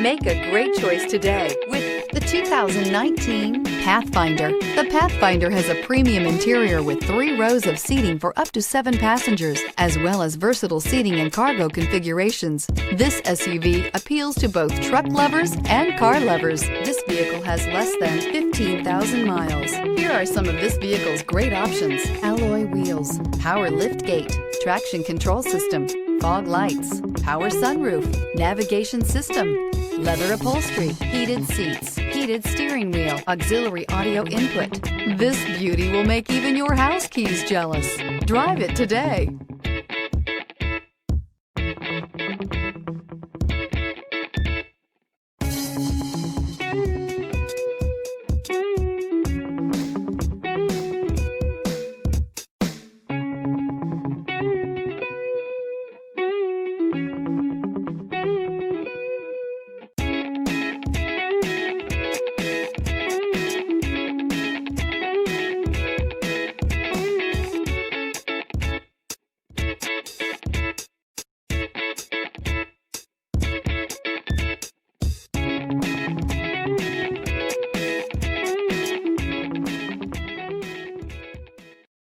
Make a great choice today with the 2019 Pathfinder. The Pathfinder has a premium interior with 3 rows of seating for up to 7 passengers, as well as versatile seating and cargo configurations. This SUV appeals to both truck lovers and car lovers. This vehicle has less than 15,000 miles. Here are some of this vehicle's great options: alloy wheels, power lift gate, traction control system, fog lights, power sunroof, navigation system, leather upholstery, heated seats, heated steering wheel, auxiliary audio input. This beauty will make even your house keys jealous. Drive it today.